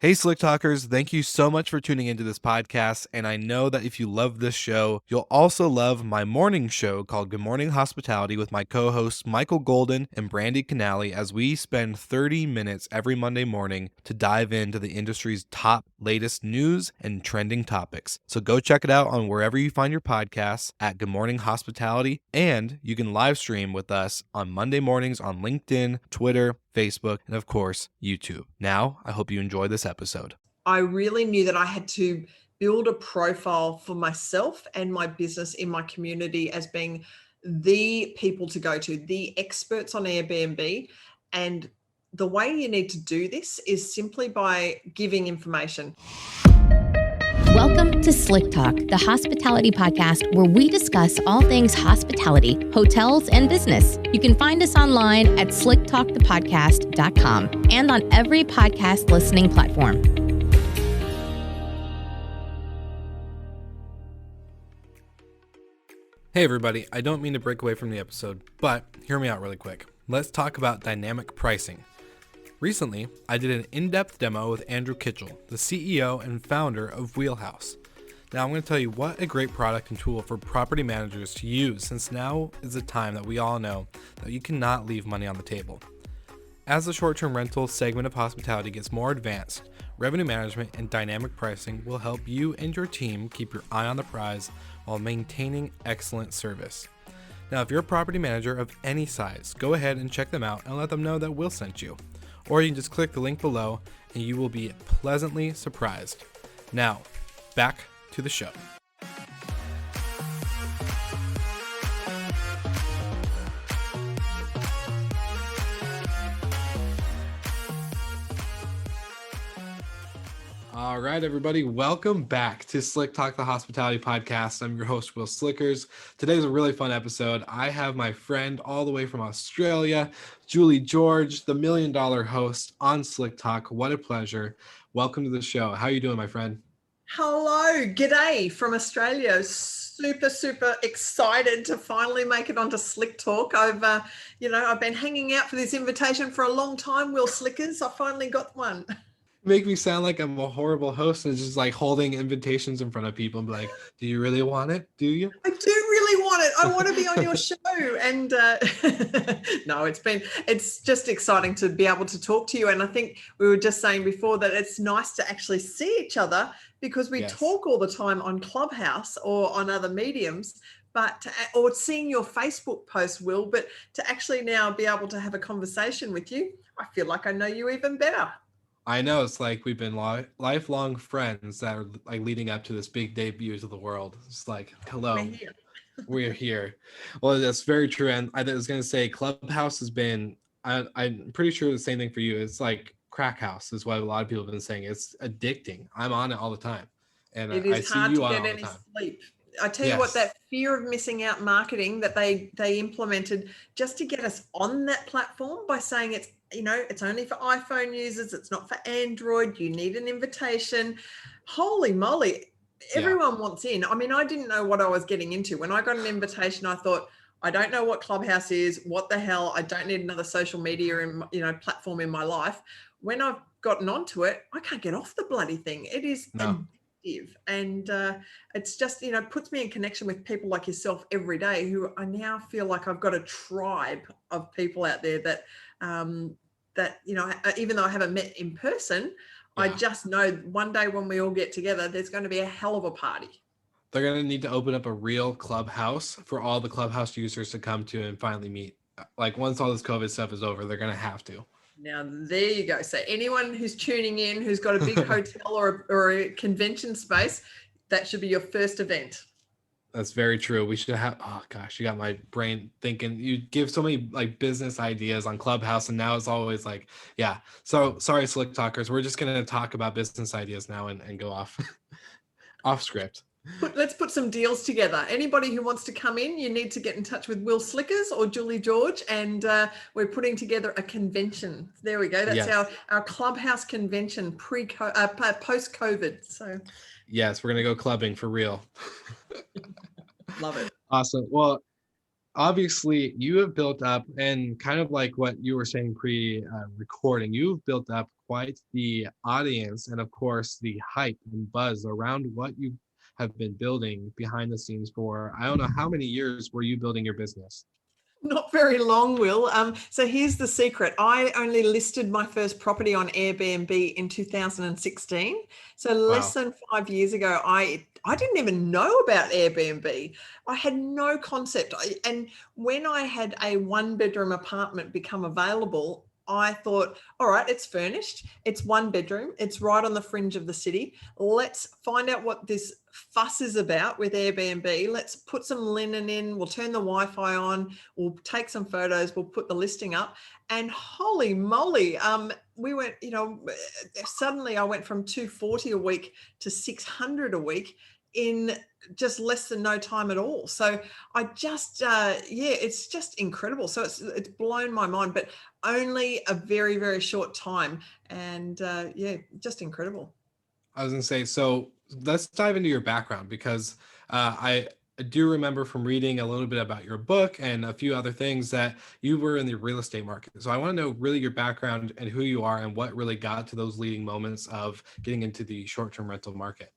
Hey, Slick Talkers, thank you so much for tuning into this podcast. And I know that if you love this show, you'll also love my morning show called Good Morning Hospitality with my co hosts Michael Golden and Brandy Canali, as we spend 30 minutes every Monday morning to dive into the industry's top latest news and trending topics. So go check it out on wherever you find your podcasts at Good Morning Hospitality. And you can live stream with us on Monday mornings on LinkedIn, Twitter, Facebook, and of course, YouTube. Now, I hope you enjoy this episode. I really knew that I had to build a profile for myself and my business in my community as being the people to go to, the experts on Airbnb. And the way you need to do this is simply by giving information. Welcome to Slick Talk, the hospitality podcast where we discuss all things hospitality, hotels, and business. You can find us online at slicktalkthepodcast.com and on every podcast listening platform. Hey everybody, I don't mean to break away from the episode, but hear me out really quick. Let's talk about dynamic pricing. Recently, I did an in-depth demo with Andrew Kitchell, the CEO and founder of Wheelhouse. Now I'm going to tell you what a great product and tool for property managers to use, since now is the time that we all know that you cannot leave money on the table. As the short-term rental segment of hospitality gets more advanced, revenue management and dynamic pricing will help you and your team keep your eye on the prize while maintaining excellent service. Now, if you're a property manager of any size, go ahead and check them out and let them know that Will sent you. Or you can just click the link below and you will be pleasantly surprised. Now, back to the show. All right, everybody, welcome back to Slick Talk, the Hospitality Podcast. I'm your host, Will Slickers. Today's a really fun episode. I have my friend all the way from Australia, Julie George, the $1 million host on Slick Talk. What a pleasure. Welcome to the show. How are you doing, my friend? Hello, g'day from Australia. Super excited to finally make it onto Slick Talk. I've been hanging out for this invitation for a long time, Will Slickers. I finally got one. Make me sound like I'm a horrible host and just like holding invitations in front of people and be like, do you really want it? Do you? I do really want it. I want to be on your show. And no, it's just exciting to be able to talk to you. And I think we were just saying before that it's nice to actually see each other, because we talk all the time on Clubhouse or on other mediums, or seeing your Facebook post, Will, but to actually now be able to have a conversation with you, I feel like I know you even better. I know, it's like we've been lifelong friends that are like leading up to this big debut to the world. It's like, hello, we're here. Well, that's very true. And I was going to say Clubhouse has been, I'm pretty sure the same thing for you. It's like crack house is what a lot of people have been saying. It's addicting. I'm on it all the time. And it is hard to get any sleep. I tell you what, that fear of missing out marketing that they implemented just to get us on that platform by saying it's only for iPhone users, it's not for Android, you need an invitation. Holy moly, everyone wants in. I mean, I didn't know what I was getting into. When I got an invitation, I thought, I don't know what Clubhouse is, what the hell, I don't need another social media platform in my life. When I've gotten onto it, I can't get off the bloody thing. It is addictive. And it's just, puts me in connection with people like yourself every day, who I now feel like I've got a tribe of people out there that even though I haven't met in person, I just know one day when we all get together, there's going to be a hell of a party. They're going to need to open up a real Clubhouse for all the Clubhouse users to come to and finally meet. Like once all this COVID stuff is over, they're going to have to. Now, there you go. So anyone who's tuning in, who's got a big hotel or a convention space, that should be your first event. That's very true. We should have, oh gosh, you got my brain thinking. You give so many like business ideas on Clubhouse, and now it's always like, yeah. So sorry, Slick Talkers. We're just going to talk about business ideas now and go off script. Let's put some deals together. Anybody who wants to come in, you need to get in touch with Will Slickers or Julie George, and we're putting together a convention. There we go. That's our Clubhouse convention post-COVID. So yes, we're going to go clubbing for real. Love it. Awesome. Well, obviously you have built up, and kind of like what you were saying pre-recording, you've built up quite the audience and, of course, the hype and buzz around what you have been building behind the scenes for, I don't know, how many years were you building your business? Not very long, Will. So here's the secret. I only listed my first property on Airbnb in 2016. So less Wow. than 5 years ago, I didn't even know about Airbnb. I had no concept. And when I had a one-bedroom apartment become available, I thought, all right, it's furnished. It's one bedroom. It's right on the fringe of the city. Let's find out what this fuss is about with Airbnb. Let's put some linen in. We'll turn the Wi-Fi on. We'll take some photos. We'll put the listing up. And holy moly, we went, suddenly I went from 240 a week to 600 a week in just less than no time at all. So I just, it's just incredible. So it's blown my mind, but only a very, very short time. And just incredible. I was going to say, so let's dive into your background, because I do remember from reading a little bit about your book and a few other things that you were in the real estate market. So I want to know really your background and who you are and what really got to those leading moments of getting into the short-term rental market.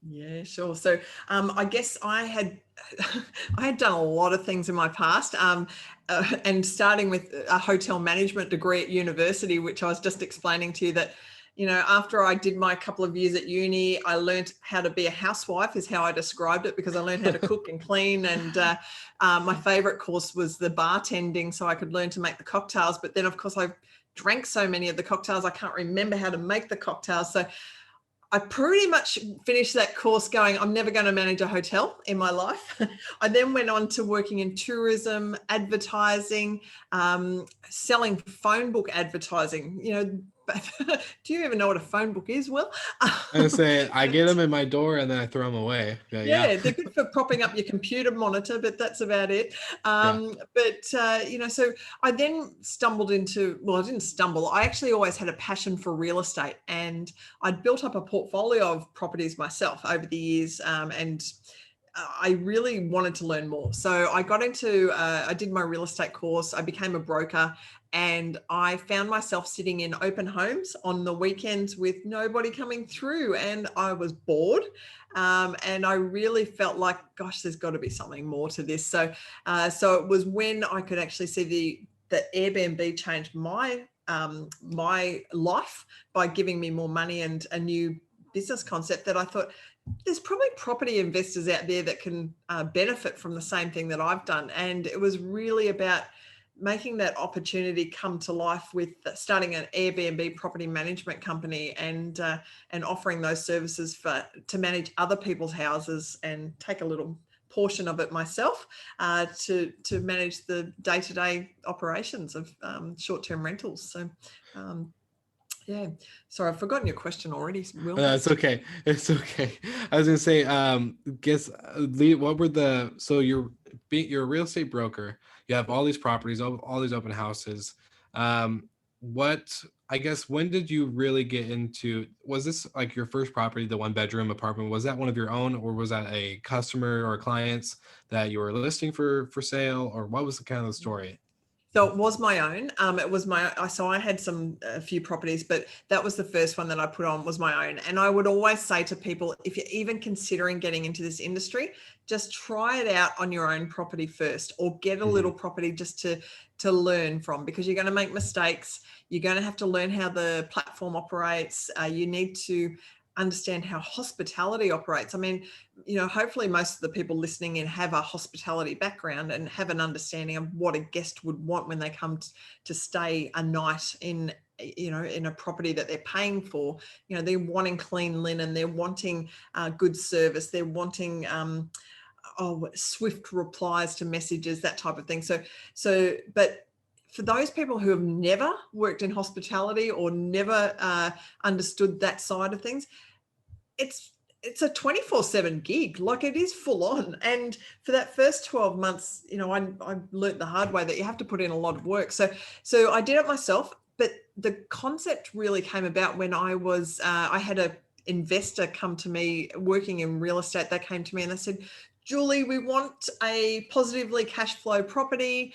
Yeah, sure. So I guess I had done a lot of things in my past, and starting with a hotel management degree at university, which I was just explaining to you that, after I did my couple of years at uni, I learned how to be a housewife, is how I described it, because I learned how to cook and clean. And my favorite course was the bartending, so I could learn to make the cocktails. But then, of course, I drank so many of the cocktails, I can't remember how to make the cocktails. So I pretty much finished that course going, I'm never going to manage a hotel in my life. I then went on to working in tourism, advertising, selling phone book advertising. Do you even know what a phone book is, Will? I say I get them in my door and then I throw them away. Yeah, they're good for propping up your computer monitor, but that's about it. So I then stumbled into, well, I didn't stumble. I actually always had a passion for real estate, and I'd built up a portfolio of properties myself over the years, and I really wanted to learn more. So I got into, I did my real estate course. I became a broker, and I found myself sitting in open homes on the weekends with nobody coming through, and I was bored. And I really felt like, gosh, there's got to be something more to this. So it was when I could actually see that Airbnb changed my life by giving me more money and a new business concept, that I thought, there's probably property investors out there that can benefit from the same thing that I've done. And it was really about making that opportunity come to life with starting an Airbnb property management company, and offering those services to manage other people's houses and take a little portion of it myself, to manage the day-to-day operations of short-term rentals. So yeah, sorry, I've forgotten your question already, Will. No, it's okay. It's okay. I was gonna say, what were so you're a real estate broker. You have all these properties, all these open houses. I guess, when did you really get into, was this like your first property, the one bedroom apartment? Was that one of your own, or was that a customer or clients that you were listing for sale, or what was the kind of the story? So it was my own. So I had a few properties, but that was the first one that I put on, was my own. And I would always say to people, if you're even considering getting into this industry, just try it out on your own property first, or get a little property just to learn from, because you're going to make mistakes. You're going to have to learn how the platform operates. You need to understand how hospitality operates. I mean, hopefully most of the people listening in have a hospitality background and have an understanding of what a guest would want when they come to stay a night in a property that they're paying for. They're wanting clean linen, they're wanting good service, they're wanting swift replies to messages, that type of thing. But for those people who have never worked in hospitality or never understood that side of things, it's a 24/7 gig. Like, it is full on. And for that first 12 months, I learned the hard way that you have to put in a lot of work. So I did it myself, but the concept really came about when I had a investor come to me working in real estate. They came to me and they said, Julie, we want a positively cash flow property.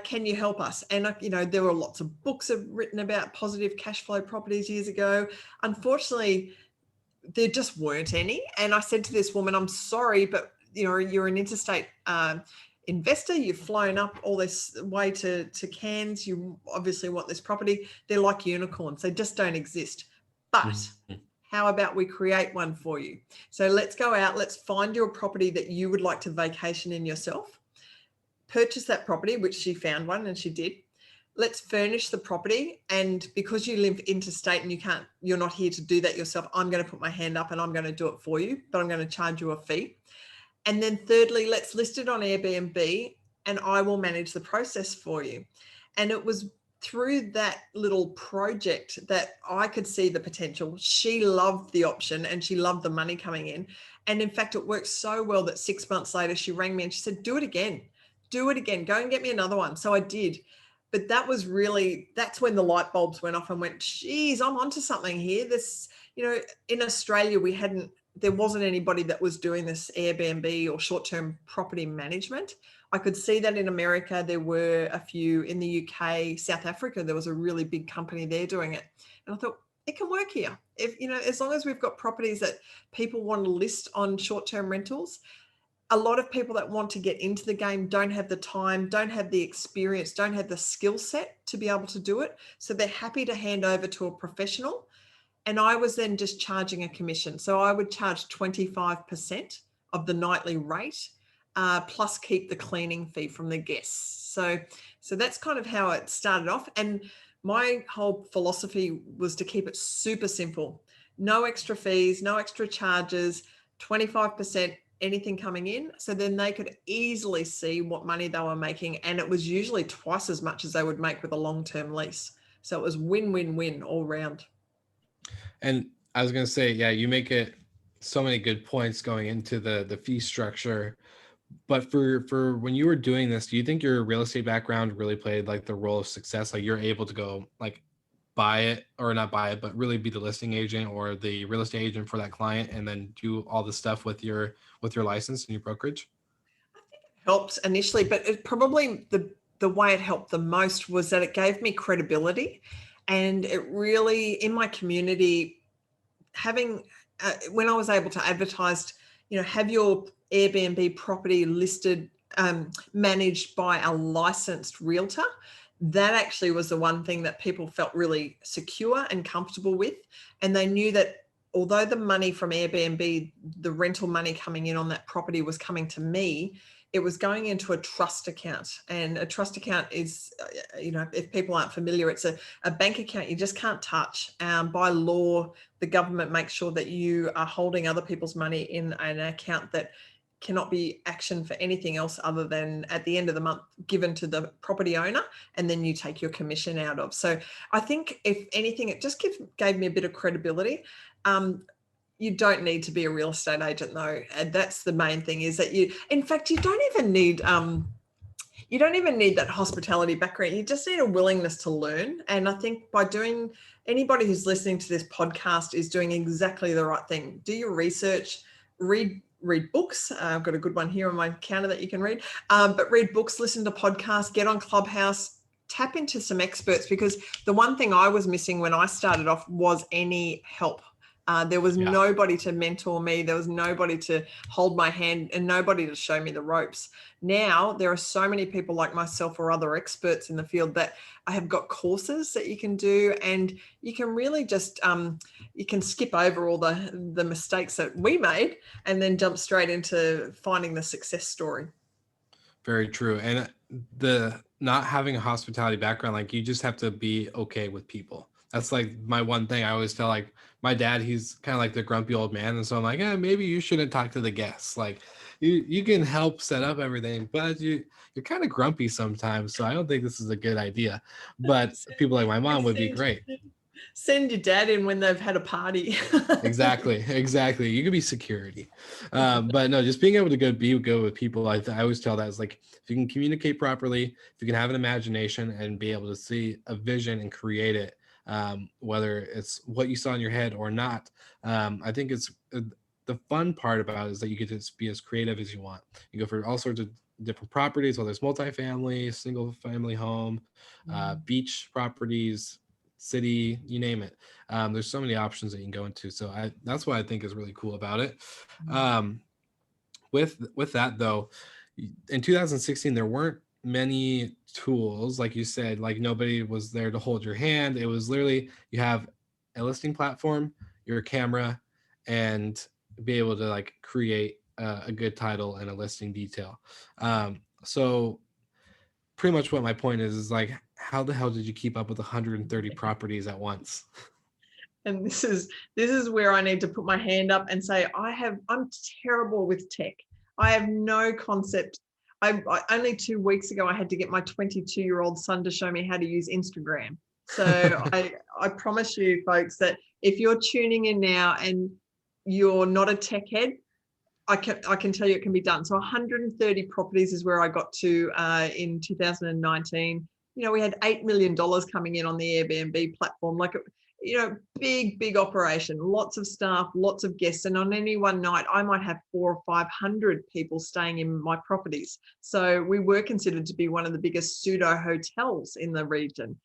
Can you help us? And, there were lots of books written about positive cash flow properties years ago. Unfortunately, there just weren't any. And I said to this woman, I'm sorry, but, you're an interstate investor. You've flown up all this way to Cairns. You obviously want this property. They're like unicorns. They just don't exist. But how about we create one for you? So let's go out, let's find your property that you would like to vacation in yourself, purchase that property, which she found one and she did. Let's furnish the property. And because you live interstate and you're not here to do that yourself, I'm going to put my hand up and I'm going to do it for you, but I'm going to charge you a fee. And then thirdly, let's list it on Airbnb and I will manage the process for you. And it was through that little project that I could see the potential. She loved the option and she loved the money coming in. And in fact, it worked so well that 6 months later, she rang me and she said, do it again, go and get me another one. So I did. But that's when the light bulbs went off and went, geez, I'm onto something here. This, in Australia, there wasn't anybody that was doing this Airbnb or short-term property management. I could see that in America, there were a few. In the UK, South Africa, there was a really big company there doing it. And I thought, it can work here. If, as long as we've got properties that people want to list on short-term rentals, a lot of people that want to get into the game don't have the time, don't have the experience, don't have the skill set to be able to do it. So they're happy to hand over to a professional. And I was then just charging a commission. So I would charge 25% of the nightly rate, plus keep the cleaning fee from the guests. So that's kind of how it started off. And my whole philosophy was to keep it super simple. No extra fees, no extra charges, 25% anything coming in. So then they could easily see what money they were making. And it was usually twice as much as they would make with a long-term lease. So it was win-win-win all round. And I was going to say, yeah, you make it so many good points going into the fee structure. But for when you were doing this, do you think your real estate background really played like the role of success? Like you're able to go like buy it or not buy it, but really be the listing agent or the real estate agent for that client and then do all the stuff with your license and your brokerage? I think it helped initially, but it probably the way it helped the most was that it gave me credibility. And it really, in my community, having, when I was able to advertise, have your Airbnb property listed, managed by a licensed realtor, that actually was the one thing that people felt really secure and comfortable with. And they knew that although the money from Airbnb, the rental money coming in on that property was coming to me, it was going into a trust account. And a trust account is, if people aren't familiar, it's a bank account you just can't touch. By law, the government makes sure that you are holding other people's money in an account that cannot be actioned for anything else other than at the end of the month given to the property owner, and then you take your commission out of. So I think if anything, it just gave me a bit of credibility. You don't need to be a real estate agent though. And that's the main thing, is that in fact, you don't even need that hospitality background. You just need a willingness to learn. And I think anybody who's listening to this podcast is doing exactly the right thing. Do your research, read books. I've got a good one here on my counter that you can read, but read books, listen to podcasts, get on Clubhouse, tap into some experts, because the one thing I was missing when I started off was any help. There was nobody to mentor me. There was nobody to hold my hand and nobody to show me the ropes. Now there are so many people like myself or other experts in the field that I have got courses that you can do, and you can really just, you can skip over all the mistakes that we made and then jump straight into finding the success story. Very true. And the not having a hospitality background, like you just have to be okay with people. That's like my one thing I always tell, like my dad, he's kind of like the grumpy old man. And so I'm like, maybe you shouldn't talk to the guests. Like you can help set up everything, but you're kind of grumpy sometimes. So I don't think this is a good idea. But people like my mom would be great. Send your dad in when they've had a party. Exactly. You could be security. But no, just being able to be good with people. I always tell that is like, if you can communicate properly, if you can have an imagination and be able to see a vision and create it, whether it's what you saw in your head or not, I think it's the fun part about it is that you get to be as creative as you want. You go for all sorts of different properties, whether it's multifamily, single family home, beach properties, city, you name it. There's so many options that you can go into. So that's what I think is really cool about it. With that though, in 2016 there weren't many tools, like you said, like nobody was there to hold your hand. It was literally you have a listing platform, your camera, and be able to like create a good title and a listing detail. So pretty much what my point is like, how the hell did you keep up with 130 properties at once? And this is where I need to put my hand up and say I'm terrible with tech. I have no concept. I only 2 weeks ago I had to get my 22-year-old son to show me how to use Instagram. So I promise you folks that if you're tuning in now and you're not a tech head, I can tell you it can be done. So 130 properties is where I got to in 2019. You know, we had $8 million coming in on the Airbnb platform. Like, you know, big operation, lots of staff, lots of guests. And on any one night, I might have 400 or 500 people staying in my properties. So we were considered to be one of the biggest pseudo hotels in the region.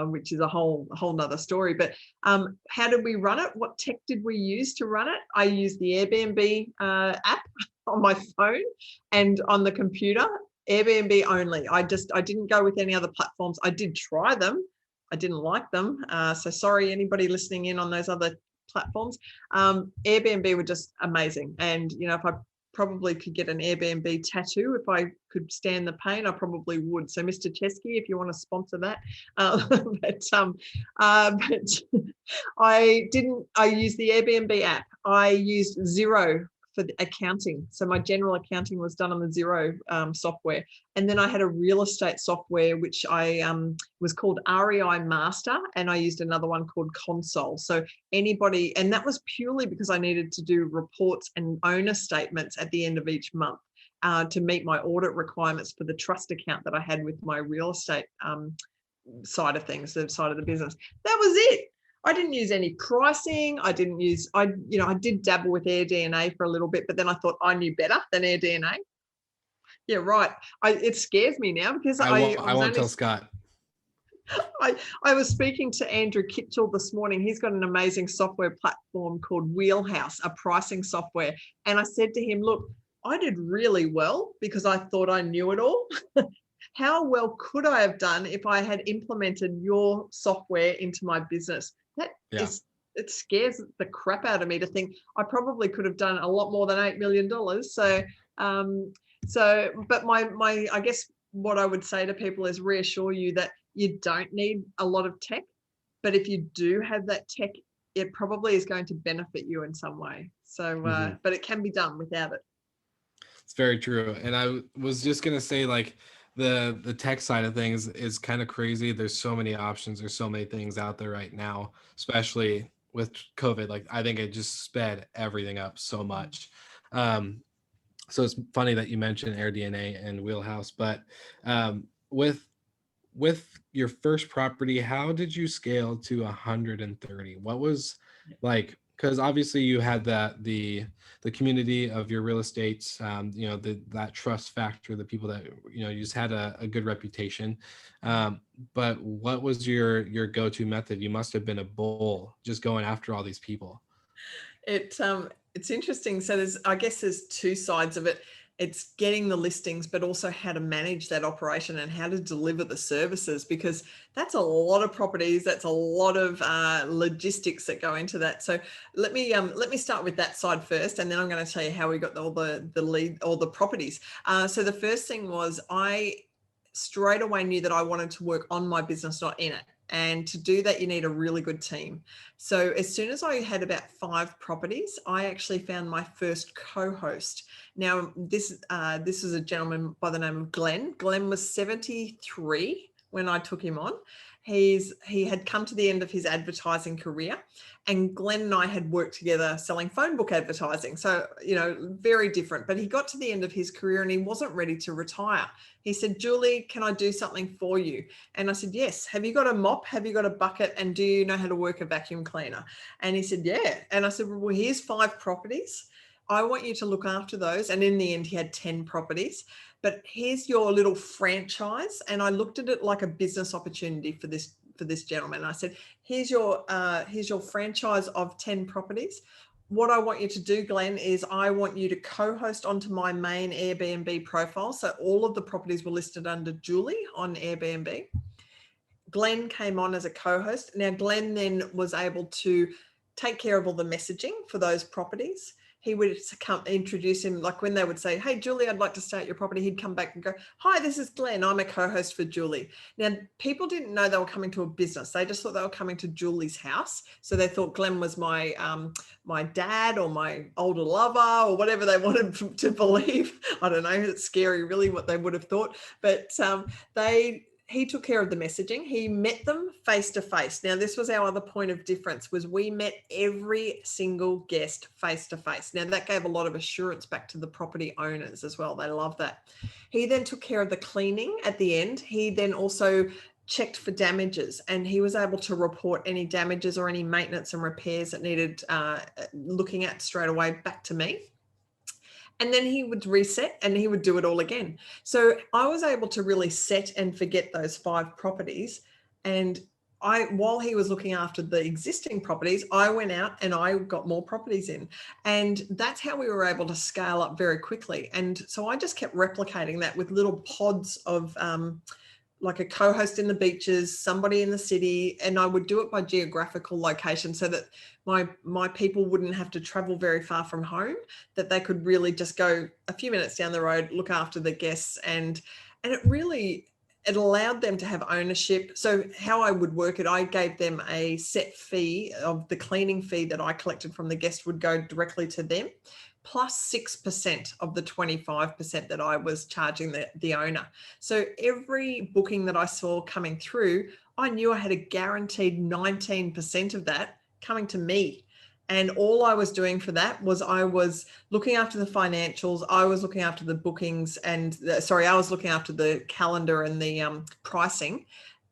Which is a whole nother story. But how did we run it? What tech did we use to run it? I used the Airbnb app on my phone and on the computer, Airbnb only. I didn't go with any other platforms. I did try them. I didn't like them. So sorry, anybody listening in on those other platforms. Airbnb were just amazing. And, you know, if I probably could get an Airbnb tattoo if I could stand the pain, I probably would. So Mr. Chesky, if you want to sponsor that. But I used the Airbnb app. I used Xero for the accounting. So my general accounting was done on the Xero software. And then I had a real estate software, which I was called REI Master. And I used another one called Console. So anybody, and that was purely because I needed to do reports and owner statements at the end of each month to meet my audit requirements for the trust account that I had with my real estate side of things, the side of the business. That was it. I didn't use any pricing. I did dabble with AirDNA for a little bit, but then I thought I knew better than AirDNA. Yeah, right. It scares me now because I won't tell Scott. I was speaking to Andrew Kitchell this morning. He's got an amazing software platform called Wheelhouse, a pricing software. And I said to him, look, I did really well because I thought I knew it all. How well could I have done if I had implemented your software into my business? It scares the crap out of me to think I probably could have done a lot more than $8 million. But my I guess what I would say to people is reassure you that you don't need a lot of tech, but if you do have that tech, it probably is going to benefit you in some way. So, but it can be done without it. It's very true. And I was just going to say, like, the tech side of things is kind of crazy. There's so many options. There's so many things out there right now, especially with COVID. Like, I think it just sped everything up so much. So it's funny that you mentioned AirDNA and Wheelhouse, but with your first property, how did you scale to 130? What was like, because obviously you had the community of your real estate, that trust factor, the people that, you just had a good reputation. But what was your go-to method? You must have been a bull just going after all these people. It's interesting. So there's two sides of it. It's getting the listings, but also how to manage that operation and how to deliver the services, because that's a lot of properties. That's a lot of logistics that go into that. So let me start with that side first, and then I'm going to tell you how we got all the properties. So the first thing was I straight away knew that I wanted to work on my business, not in it. And to do that, you need a really good team. So as soon as I had about 5 properties, I actually found my first co-host. Now, this is a gentleman by the name of Glenn. Glenn was 73 when I took him on. He had come to the end of his advertising career, and Glenn and I had worked together selling phone book advertising. So, very different, but he got to the end of his career and he wasn't ready to retire. He said, Julie, can I do something for you? And I said, yes. Have you got a mop? Have you got a bucket? And do you know how to work a vacuum cleaner? And he said, yeah. And I said, well, here's 5 properties. I want you to look after those. And in the end, he had 10 properties. But here's your little franchise. And I looked at it like a business opportunity for this gentleman. And I said, here's your franchise of 10 properties. What I want you to do, Glenn, is I want you to co-host onto my main Airbnb profile. So all of the properties were listed under Julie on Airbnb. Glenn came on as a co-host. Now, Glenn then was able to take care of all the messaging for those properties. He would come introduce him, like when they would say, hey, Julie, I'd like to stay at your property. He'd come back and go, hi, this is Glenn. I'm a co-host for Julie. Now, people didn't know they were coming to a business. They just thought they were coming to Julie's house. So they thought Glenn was my dad or my older lover or whatever they wanted to believe. I don't know. It's scary, really, what they would have thought. But he took care of the messaging. He met them face to face. Now, this was our other point of difference, was we met every single guest face to face. Now, that gave a lot of assurance back to the property owners as well. They love that. He then took care of the cleaning at the end. He then also checked for damages, and he was able to report any damages or any maintenance and repairs that needed looking at straight away back to me. And then he would reset and he would do it all again. So I was able to really set and forget those 5 properties. And while he was looking after the existing properties, I went out and I got more properties in. And that's how we were able to scale up very quickly. And so I just kept replicating that with little pods of like a co-host in the beaches, somebody in the city, and I would do it by geographical location so that my people wouldn't have to travel very far from home, that they could really just go a few minutes down the road, look after the guests, and it allowed them to have ownership. So how I would work it, I gave them a set fee of the cleaning fee that I collected from the guest would go directly to them, plus 6% of the 25% that I was charging the owner. So every booking that I saw coming through, I knew I had a guaranteed 19% of that coming to me. And all I was doing for that was I was looking after the financials, I was looking after the bookings, and I was looking after the calendar and the pricing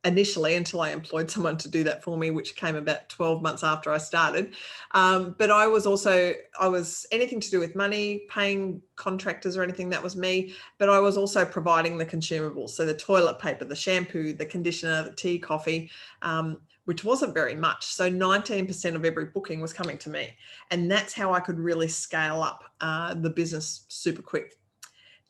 initially, until I employed someone to do that for me, which came about 12 months after I started. But I was anything to do with money, paying contractors or anything, that was me. But I was also providing the consumables. So the toilet paper, the shampoo, the conditioner, the tea, coffee, which wasn't very much. So 19% of every booking was coming to me. And that's how I could really scale up the business super quick.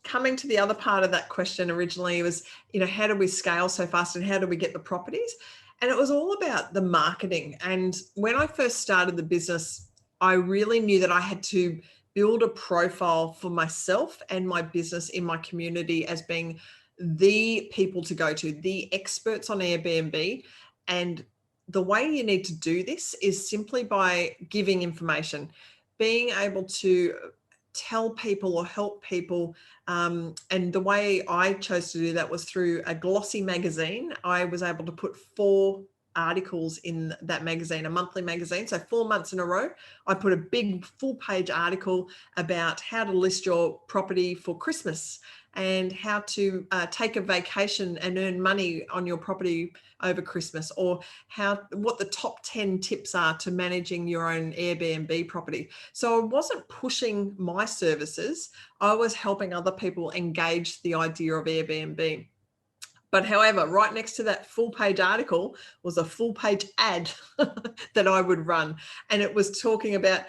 Coming to the other part of that question originally was, how do we scale so fast and how do we get the properties? And it was all about the marketing. And when I first started the business, I really knew that I had to build a profile for myself and my business in my community as being the people to go to, the experts on Airbnb. And the way you need to do this is simply by giving information, being able to tell people or help people. And the way I chose to do that was through a glossy magazine. I was able to put 4 articles in that magazine, a monthly magazine. So 4 months in a row, I put a big full-page article about how to list your property for Christmas and how to take a vacation and earn money on your property over Christmas, or what the top 10 tips are to managing your own Airbnb property. So I wasn't pushing my services. I was helping other people engage the idea of Airbnb. But however, right next to that full page article was a full page ad that I would run. And it was talking about,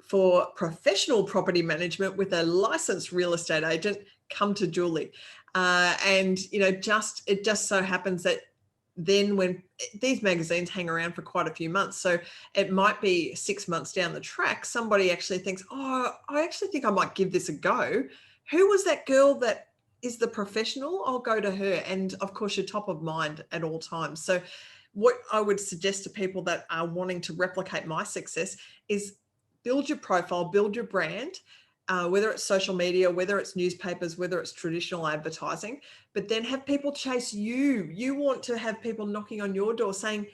for professional property management with a licensed real estate agent, come to Julie. It just so happens that then when these magazines hang around for quite a few months, so it might be 6 months down the track, somebody actually thinks, I actually think I might give this a go. Who was that girl that is the professional? I'll go to her. And of course, you're top of mind at all times. So what I would suggest to people that are wanting to replicate my success is build your profile, build your brand, whether it's social media, whether it's newspapers, whether it's traditional advertising, but then have people chase you. You want to have people knocking on your door saying,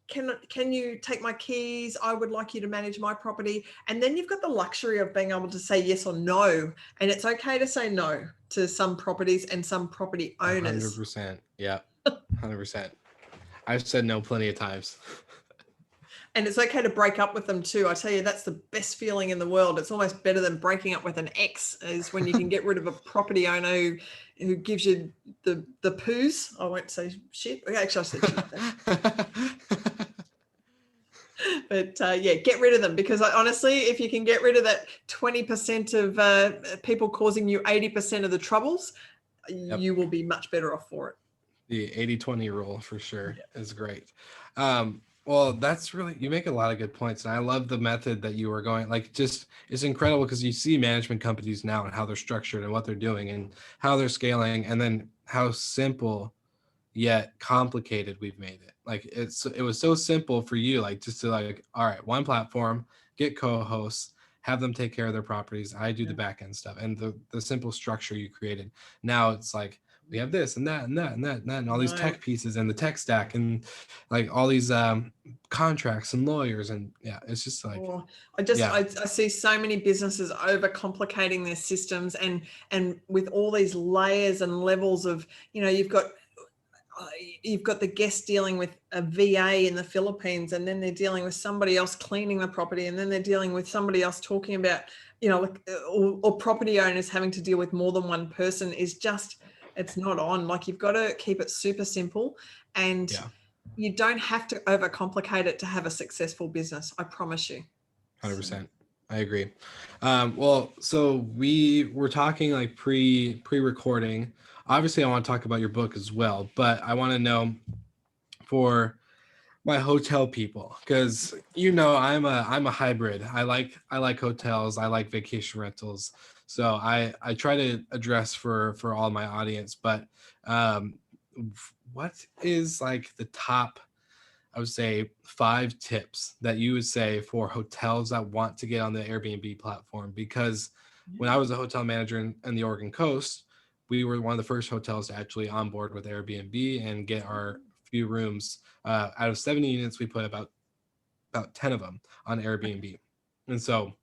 can you take my keys? I would like you to manage my property. And then you've got the luxury of being able to say yes or no. And it's okay to say no to some properties and some property owners. 100%. Yeah, 100%. I've said no plenty of times. And it's okay to break up with them too. I tell you, that's the best feeling in the world. It's almost better than breaking up with an ex, is when you can get rid of a property owner who gives you the poos. I won't say shit. Actually, I said shit. But yeah, get rid of them, because honestly, if you can get rid of that 20% of people causing you 80% of the troubles, you will be much better off for it. The 80-20 rule for sure is great. Well, that's really, you make a lot of good points. And I love the method that you were going, like, just, it's incredible because you see management companies now and how they're structured and what they're doing and how they're scaling, and then how simple yet complicated we've made it. Like, it was so simple for you, like, just to like, all right, one platform, get co-hosts, have them take care of their properties. I do the back end stuff, and the simple structure you created. Now it's like, we have this and that and that and that and that and all these tech pieces and the tech stack and like all these contracts and lawyers, and it's just like, I see so many businesses overcomplicating their systems, and with all these layers and levels of, you've got the guest dealing with a VA in the Philippines, and then they're dealing with somebody else cleaning the property, and then they're dealing with somebody else talking about, or property owners having to deal with more than one person. It's not on. Like, you've got to keep it super simple, and you don't have to overcomplicate it to have a successful business. I promise you. 100%. I agree. Well, so we were talking like pre-recording. Obviously, I want to talk about your book as well, but I want to know for my hotel people, because I'm a hybrid. I like hotels. I like vacation rentals. So I try to address for all my audience, but what is like the top, I would say, 5 tips that you would say for hotels that want to get on the Airbnb platform? Because when I was a hotel manager in the Oregon coast, we were one of the first hotels to actually onboard with Airbnb and get our few rooms. Out of 70 units, we put about 10 of them on Airbnb. And so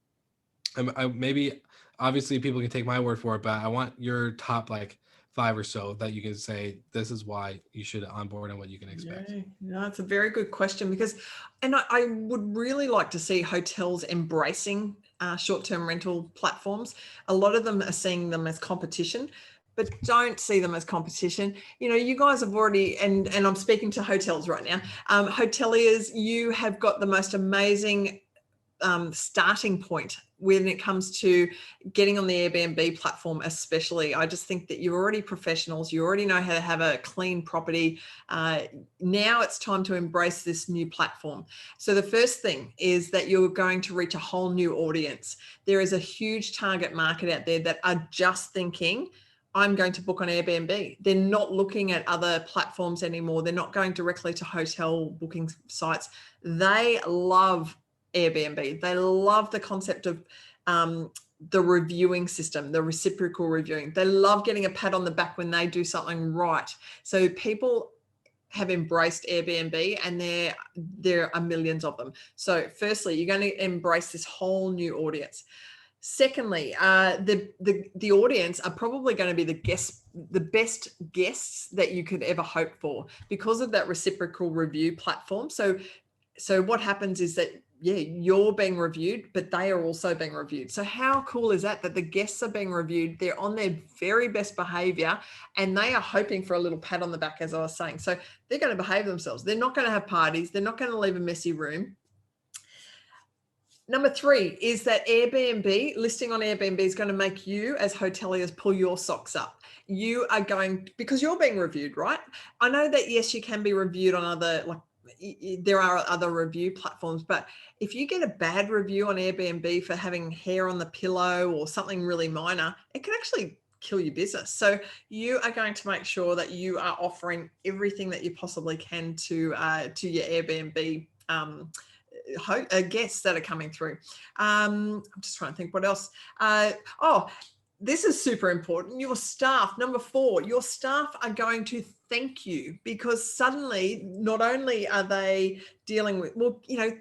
maybe, obviously people can take my word for it, but I want your top like 5 or so that you can say, this is why you should onboard and what you can expect. No, it's a very good question, because, and I would really like to see hotels embracing short-term rental platforms. A lot of them are seeing them as competition, but don't see them as competition. You guys have already, and I'm speaking to hotels right now, hoteliers, you have got the most amazing starting point when it comes to getting on the Airbnb platform. Especially, I just think that you're already professionals. You already know how to have a clean property. Now it's time to embrace this new platform. So the first thing is that you're going to reach a whole new audience. There is a huge target market out there that are just thinking, I'm going to book on Airbnb. They're not looking at other platforms anymore. They're not going directly to hotel booking sites. They love Airbnb. They love the concept of the reviewing system, the reciprocal reviewing. They love getting a pat on the back when they do something right. So people have embraced Airbnb, and there are millions of them. So firstly, you're going to embrace this whole new audience. Secondly, the audience are probably going to be the best guests that you could ever hope for, because of that reciprocal review platform. So what happens is that, you're being reviewed, but they are also being reviewed. So how cool is that the guests are being reviewed? They're on their very best behavior, and they are hoping for a little pat on the back, as I was saying. So they're going to behave themselves. They're not going to have parties. They're not going to leave a messy room. Number 3 is that Airbnb, listing on Airbnb is going to make you as hoteliers pull your socks up. You are going, because you're being reviewed, right? I know that, yes, you can be reviewed on there are other review platforms, but if you get a bad review on Airbnb for having hair on the pillow or something really minor, it can actually kill your business. So you are going to make sure that you are offering everything that you possibly can to your Airbnb guests that are coming through. I'm just trying to think what else. This is super important. Your staff, number 4, your staff are going to thank you, because suddenly not only are they dealing with,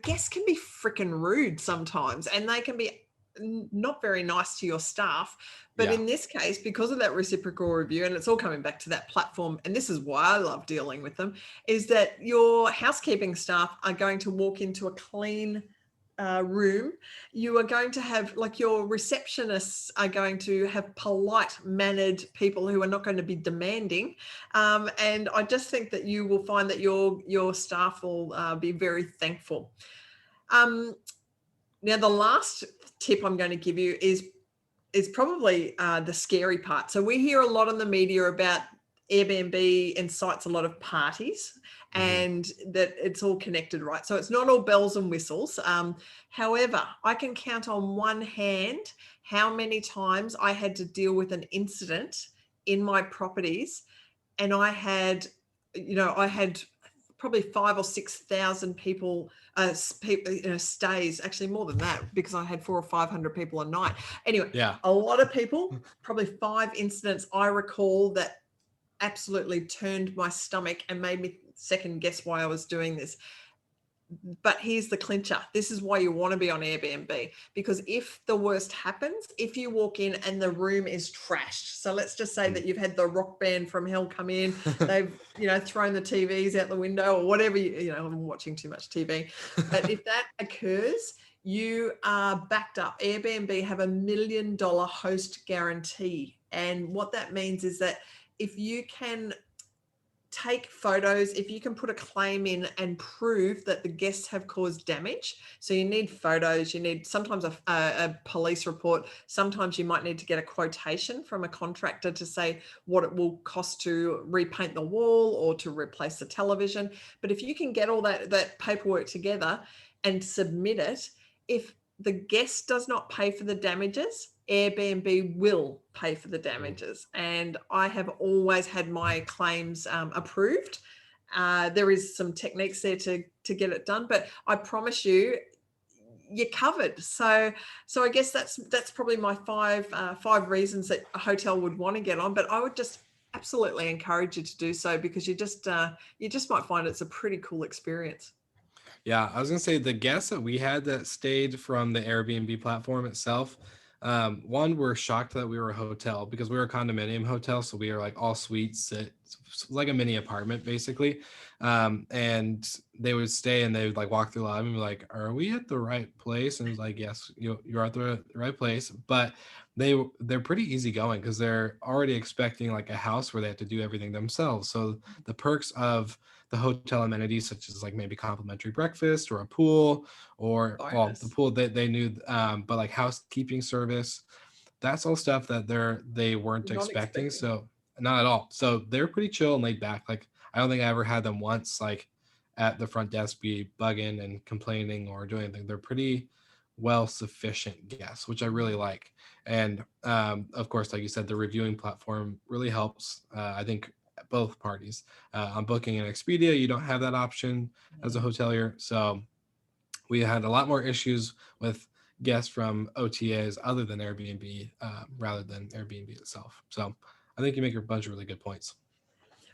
guests can be freaking rude sometimes, and they can be not very nice to your staff. But in this case, because of that reciprocal review, and it's all coming back to that platform, and this is why I love dealing with them, is that your housekeeping staff are going to walk into a clean room. You are going to have, like, your receptionists are going to have polite mannered people who are not going to be demanding, and I just think that you will find that your staff will be very thankful. Now the last tip I'm going to give you is probably the scary part. So we hear a lot in the media about Airbnb incites a lot of parties, and that it's all connected, right? So it's not all bells and whistles. However, I can count on one hand how many times I had to deal with an incident in my properties, and I had probably 5,000 or 6,000 people, stays, actually more than that, because I had 400 or 500 people a night. Anyway, a lot of people, probably 5 incidents I recall that absolutely turned my stomach and made me second guess why I was doing this. But here's the clincher. This is why you want to be on Airbnb, because if the worst happens, if you walk in and the room is trashed, so let's just say that you've had the rock band from hell come in, they've thrown the TVs out the window or whatever, I'm watching too much TV. But if that occurs, you are backed up. Airbnb have $1 million host guarantee. And what that means is that if you can take photos, if you can put a claim in and prove that the guests have caused damage, so you need photos, you need sometimes a police report, sometimes you might need to get a quotation from a contractor to say what it will cost to repaint the wall or to replace the television. But if you can get all that paperwork together and submit it, if the guest does not pay for the damages, Airbnb will pay for the damages. And I have always had my claims approved. There is some techniques there to get it done, but I promise you, you're covered. So I guess that's probably my five reasons that a hotel would want to get on. But I would just absolutely encourage you to do so, because you just might find it's a pretty cool experience. Yeah, I was gonna say the guests that we had that stayed from the Airbnb platform itself, one, were shocked that we were a hotel because we were a condominium hotel, so we were like all suites, it's like a mini apartment basically, and they would stay and they would like walk through the lobby and be like, "Are we at the right place?" And it was like, "Yes, you're at the right place," but they're pretty easygoing because they're already expecting like a house where they have to do everything themselves. So the perks of the hotel amenities, such as like maybe complimentary breakfast or a pool, or the pool that they knew, but like housekeeping service, that's all stuff that they weren't expecting. So not at all. So they're pretty chill and laid back. Like I don't think I ever had them once like at the front desk be bugging and complaining or doing anything. They're pretty well sufficient guests, which I really like. And of course, like you said, the reviewing platform really helps. I think both parties. On Booking and Expedia, you don't have that option as a hotelier. So we had a lot more issues with guests from OTAs other than Airbnb, rather than Airbnb itself. So I think you make a bunch of really good points.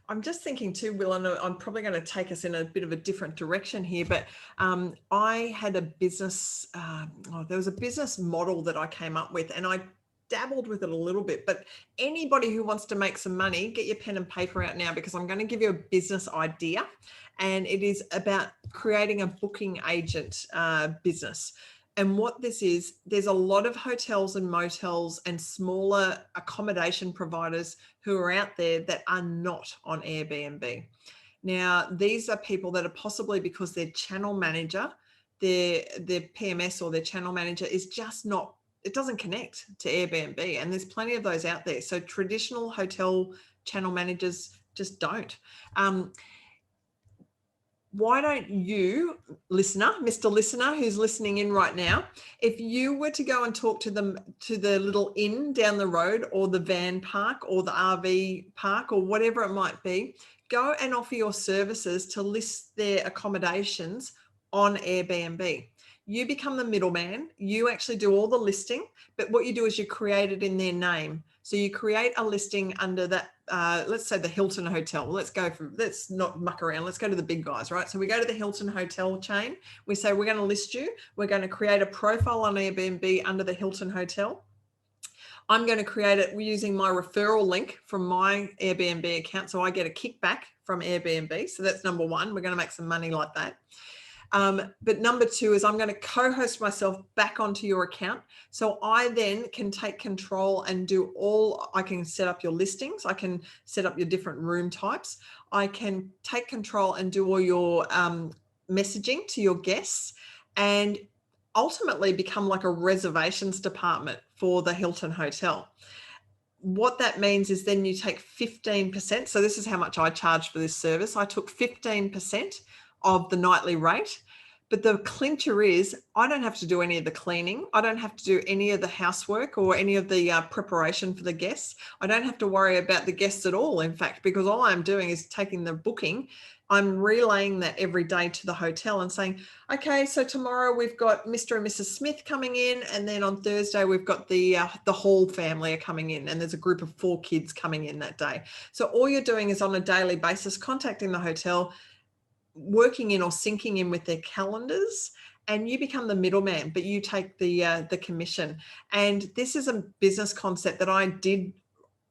I'm just thinking too, Will, and I'm probably going to take us in a bit of a different direction here, but I had a business, there was a business model that I came up with, and I dabbled with it a little bit. But anybody who wants to make some money, get your pen and paper out now, because I'm going to give you a business idea, and it is about creating a booking agent business. And what this is, there's a lot of hotels and motels and smaller accommodation providers who are out there that are not on Airbnb. Now, these are people that are possibly because their channel manager, their PMS or their channel manager is just not, it doesn't connect to Airbnb. And there's plenty of those out there. So traditional hotel channel managers just don't. Why don't you, listener, Mr. Listener, who's listening in right now, if you were to go and talk to them, to the little inn down the road, or the van park, or the RV park, or whatever it might be, go and offer your services to list their accommodations on Airbnb. You become the middleman. You actually do all the listing, but what you do is you create it in their name. So you create a listing under that, let's say the Hilton Hotel. Let's not muck around. Let's go to the big guys, right? So we go to the Hilton Hotel chain. We say, we're going to list you. We're going to create a profile on Airbnb under the Hilton Hotel. I'm going to create it using my referral link from my Airbnb account. So I get a kickback from Airbnb. So that's number one. We're going to make some money like that. But number two is I'm going to co-host myself back onto your account. So I then can take control and I can set up your listings. I can set up your different room types. I can take control and do all your messaging to your guests, and ultimately become like a reservations department for the Hilton Hotel. What that means is then you take 15%. So this is how much I charge for this service. I took 15% of the nightly rate. But the clincher is I don't have to do any of the cleaning. I don't have to do any of the housework or any of the preparation for the guests. I don't have to worry about the guests at all, in fact, because all I'm doing is taking the booking. I'm relaying that every day to the hotel and saying, okay, so tomorrow we've got Mr. and Mrs. Smith coming in, and then on Thursday we've got the Hall family are coming in, and there's a group of 4 kids coming in that day. So all you're doing is on a daily basis contacting the hotel, working in or syncing in with their calendars, and you become the middleman, but you take the commission. And this is a business concept that I did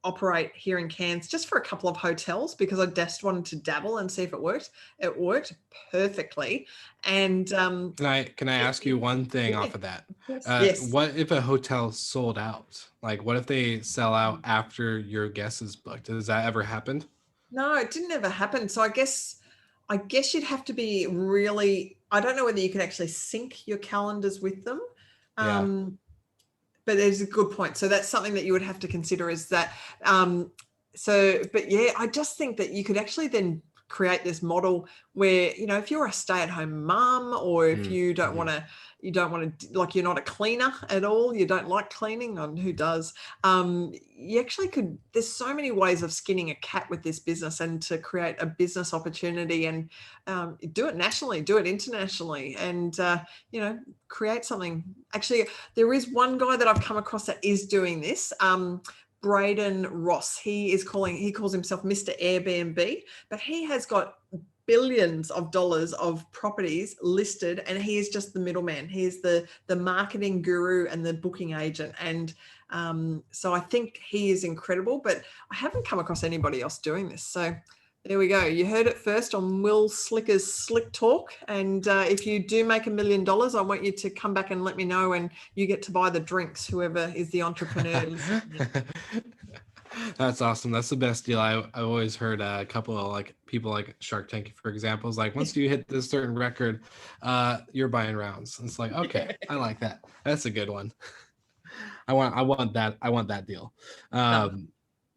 operate here in Cairns just for a couple of hotels because I just wanted to dabble and see if it worked. It worked perfectly. And can I ask you one thing off of that? Yes. What if a hotel sold out? Like, what if they sell out after your guest is booked? Does that ever happen? No, it didn't ever happen. So I guess you'd have to be really, I don't know whether you can actually sync your calendars with them. But there's a good point. So that's something that you would have to consider, is that, but yeah, I just think that you could actually then create this model where, if you're a stay-at-home mum, or if you don't want to, like, you're not a cleaner at all, you don't like cleaning, and who does, you actually could, there's so many ways of skinning a cat with this business, and to create a business opportunity, and do it nationally, do it internationally, and, create something. Actually, there is one guy that I've come across that is doing this, Braden Ross. He calls himself Mr. Airbnb, but he has got billions of dollars of properties listed, and he is just the middleman. He is the marketing guru and the booking agent. And so I think he is incredible, but I haven't come across anybody else doing this. So there we go. You heard it first on Will Slicker's Slick Talk. And if you do make $1 million, I want you to come back and let me know, and you get to buy the drinks, whoever is the entrepreneur. That's awesome. That's the best deal. I've always heard a couple of like people like Shark Tank, for example, is like, once you hit this certain record, you're buying rounds. And it's like, okay, I like that. That's a good one. I want that deal.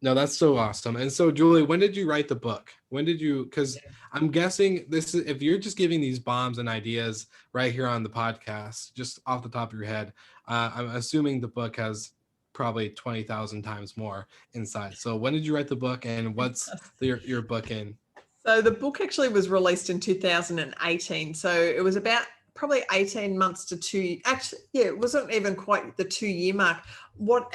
No, that's so awesome. And so, Julie, when did you write the book? Because I'm guessing this is, if you're just giving these bombs and ideas right here on the podcast, just off the top of your head, I'm assuming the book has probably 20,000 times more inside. So when did you write the book, and what's your book in? So the book actually was released in 2018. So it was about probably 18 months to 2. Actually, yeah, it wasn't even quite the 2-year mark.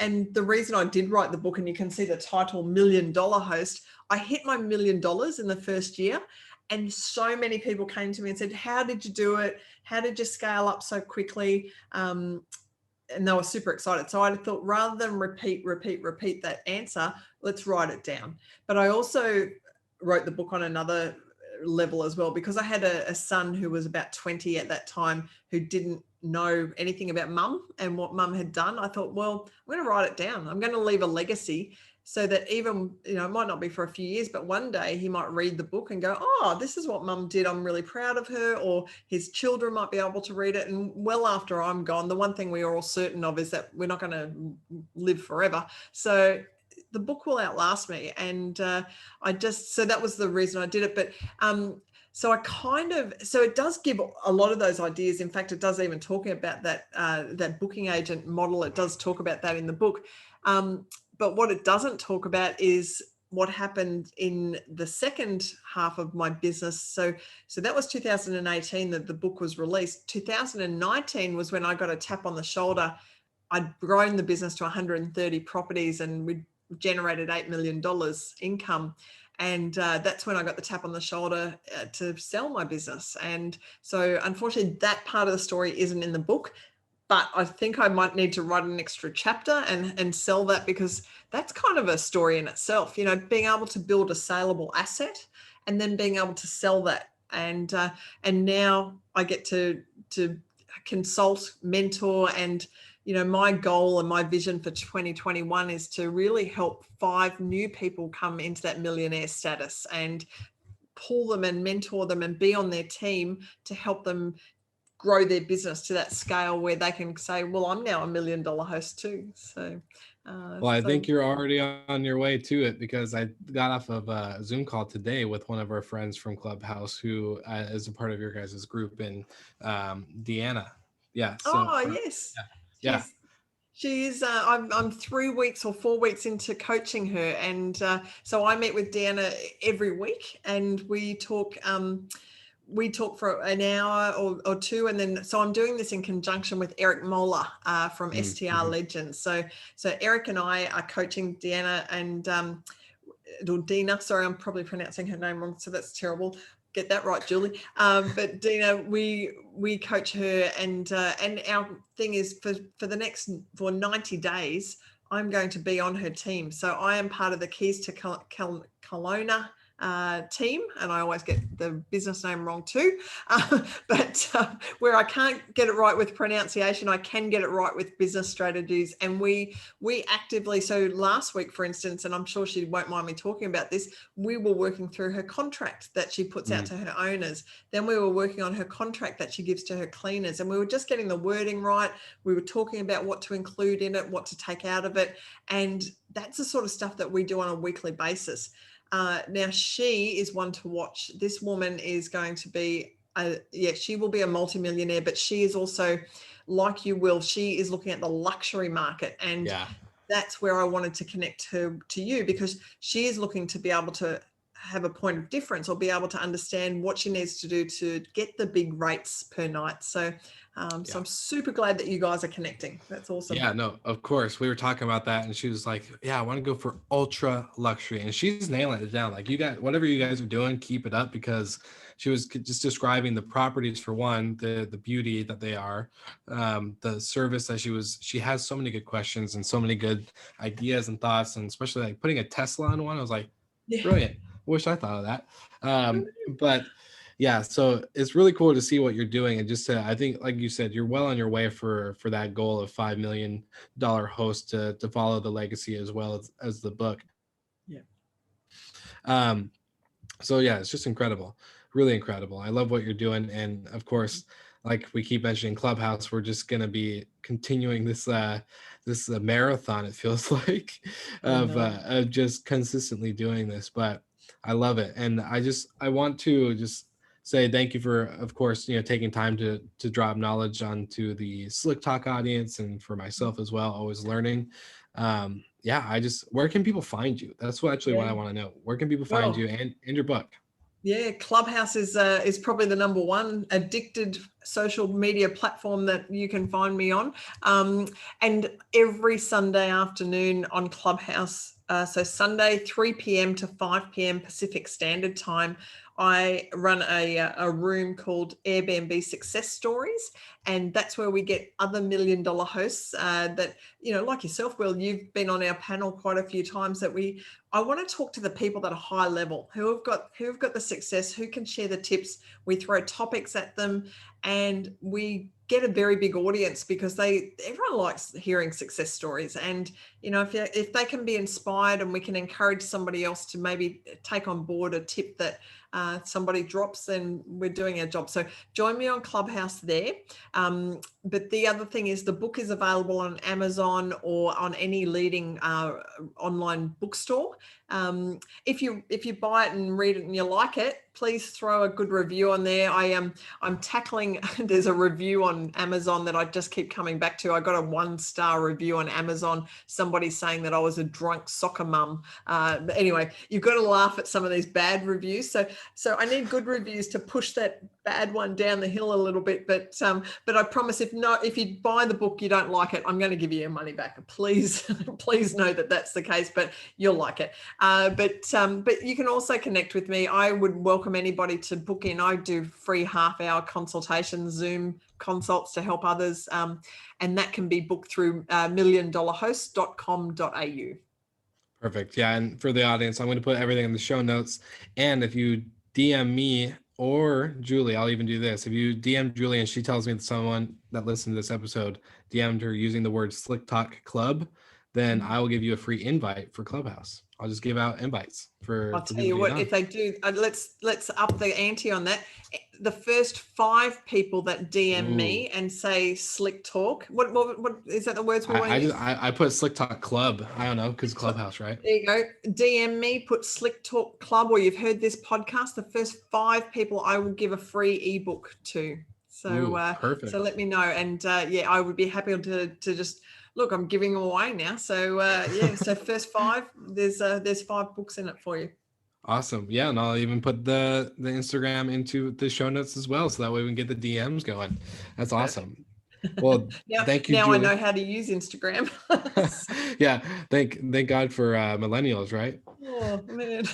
And the reason I did write the book, and you can see the title, $1 Million Host, I hit my $1 million in the first year. And so many people came to me and said, how did you do it? How did you scale up so quickly? And they were super excited. So I thought, rather than repeat that answer, let's write it down. But I also wrote the book on another level as well, because I had a son who was about 20 at that time, who didn't know anything about mum and what mum had done. I thought, well, I'm going to write it down. I'm going to leave a legacy, so that even, it might not be for a few years, but one day he might read the book and go, oh, this is what mum did. I'm really proud of her. Or his children might be able to read it. And well after I'm gone, the one thing we are all certain of is that we're not going to live forever. So the book will outlast me. And so that was the reason I did it. But so it does give a lot of those ideas. In fact, it does even talk about that booking agent model. It does talk about that in the book. But what it doesn't talk about is what happened in the second half of my business. So that was 2018 that the book was released. 2019 was when I got a tap on the shoulder. I'd grown the business to 130 properties, and we'd generated $8 million income. And that's when I got the tap on the shoulder to sell my business. And so unfortunately, that part of the story isn't in the book, but I think I might need to write an extra chapter and sell that, because that's kind of a story in itself, being able to build a saleable asset and then being able to sell that. And now I get to consult, mentor, and my goal and my vision for 2021 is to really help 5 new people come into that millionaire status and pull them and mentor them and be on their team to help them grow their business to that scale where they can say, well, I'm now $1 million host too. So well, I think you're already on your way to it, because I got off of a Zoom call today with one of our friends from Clubhouse who is a part of your guys' group, in Deanna. Yeah. So, yes. Yeah. She's I'm 3 weeks or 4 weeks into coaching her, and so I meet with Deanna every week, and we talk for an hour or two, and then so I'm doing this in conjunction with Eric Moeller from STR Legends. So Eric and I are coaching Deanna and Dina. Sorry, I'm probably pronouncing her name wrong, so that's terrible. Get that right, Julie. But Dina, we coach her, and our thing is for 90 days, I'm going to be on her team. So I am part of the Keys to Kelowna team, and I always get the business name wrong too, but where I can't get it right with pronunciation, I can get it right with business strategies. And we actively, so last week, for instance, and I'm sure she won't mind me talking about this, we were working through her contract that she puts out to her owners. Then we were working on her contract that she gives to her cleaners, and we were just getting the wording right. We were talking about what to include in it, what to take out of it, and that's the sort of stuff that we do on a weekly basis. Now she is one to watch. This woman is going to be, she will be a multimillionaire, but she is also, like you will, she is looking at the luxury market. And that's where I wanted to connect her to you, because she is looking to be able to have a point of difference or be able to understand what she needs to do to get the big rates per night. So so I'm super glad that you guys are connecting. That's awesome. Yeah, no, of course. We were talking about that, and she was like, yeah, I want to go for ultra luxury. And she's nailing it down. Like, you got whatever you guys are doing, keep it up, because she was just describing the properties, for one, the beauty that they are, the service that she has so many good questions and so many good ideas and thoughts, and especially like putting a Tesla on one. I was like, brilliant. Wish I thought of that. But yeah, so it's really cool to see what you're doing, and just to, I think, like you said, you're well on your way for that goal of $5 million host to follow the legacy as well as the book. So yeah, it's just incredible, really incredible. I love what you're doing, and of course, like we keep mentioning Clubhouse, we're just gonna be continuing this marathon, it feels like, of just consistently doing this. But I love it, and I want to just say thank you for, of course, taking time to drop knowledge onto the Slick Talk audience, and for myself as well, always learning. Where can people find you? That's what I want to know. Where can people find you and your book? Yeah, Clubhouse is probably the number one addicted social media platform that you can find me on. And every Sunday afternoon on Clubhouse, so Sunday 3 p.m. to 5 p.m. Pacific Standard Time, I run a room called Airbnb Success Stories, and that's where we get other $1 million hosts that, like yourself, Will, you've been on our panel quite a few times. I want to talk to the people that are high level, who have got the success, who can share the tips. We throw topics at them, and we get a very big audience, because everyone likes hearing success stories. And if they can be inspired, and we can encourage somebody else to maybe take on board a tip that somebody drops, then we're doing our job. So join me on Clubhouse there. But the other thing is, the book is available on Amazon or on any leading online bookstore. If you buy it and read it and you like it, please throw a good review on there. I'm tackling, there's a review on Amazon that I just keep coming back to. I got a 1-star review on Amazon. Somebody saying that I was a drunk soccer mum. But anyway, you've got to laugh at some of these bad reviews. So I need good reviews to push that bad one down the hill a little bit. But I promise if you buy the book, you don't like it, I'm going to give you your money back. Please know that that's the case, but you'll like it. But you can also connect with me. I would welcome anybody to book in. I do free half-hour consultations, Zoom consults to help others, and that can be booked through milliondollarhost.com.au. Perfect. Yeah, and for the audience, I'm going to put everything in the show notes. And if you DM me or Julie, I'll even do this. If you DM Julie and she tells me that someone that listened to this episode DM'd her using the word Slick Talk Club, then I will give you a free invite for Clubhouse. I'll just give out invites for. I'll tell you what, if they do, let's up the ante on that. The first 5 people that DM me and say Slick Talk, what is that? The words we want to use? I put Slick Talk Club. I don't know, because Clubhouse, right? There you go. DM me, put Slick Talk Club, or you've heard this podcast. The first 5 people I will give a free ebook to. So perfect. So let me know, and I would be happy to just. Look, I'm giving them away now. So so first 5, there's 5 books in it for you. Awesome. Yeah, and I'll even put the Instagram into the show notes as well, so that way we can get the DMs going. That's awesome. Well, thank you. Now Julie. I know how to use Instagram. Yeah, thank God for millennials, right? Oh man.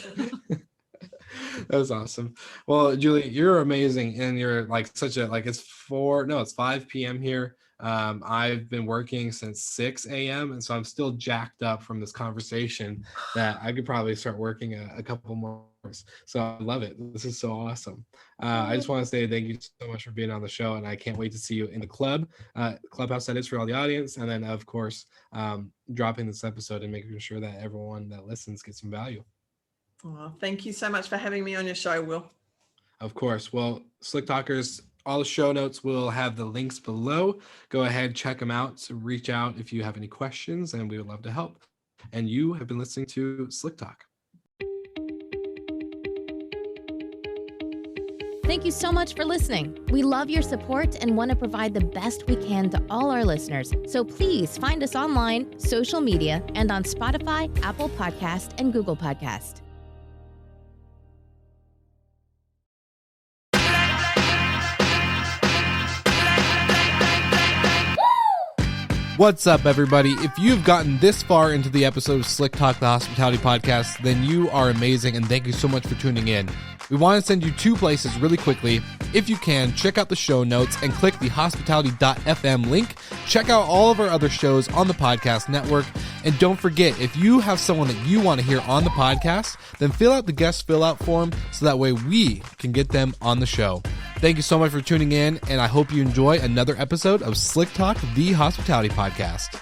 That was awesome. Well, Julie, you're amazing, and you're like it's 5 p.m. here. I've been working since 6 a.m. and so I'm still jacked up from this conversation that I could probably start working a couple more hours. So I love it. This is so awesome. I just want to say thank you so much for being on the show, and I can't wait to see you in the clubhouse that is for all the audience, and then of course dropping this episode and making sure that everyone that listens gets some value. Oh, thank you so much for having me on your show, Will. Of course. Well, Slick Talkers, all the show notes will have the links below. Go ahead, check them out. So reach out if you have any questions, and we would love to help. And you have been listening to Slick Talk. Thank you so much for listening. We love your support and want to provide the best we can to all our listeners. So please find us online, social media, and on Spotify, Apple Podcast, and Google Podcast. What's up, everybody? If you've gotten this far into the episode of Slick Talk, the Hospitality Podcast, then you are amazing, and thank you so much for tuning in. We want to send you 2 places really quickly. If you can, check out the show notes and click the hospitality.fm link. Check out all of our other shows on the podcast network. And don't forget, if you have someone that you want to hear on the podcast, then fill out the guest fill out form so that way we can get them on the show. Thank you so much for tuning in, and I hope you enjoy another episode of Slick Talk, the Hospitality Podcast.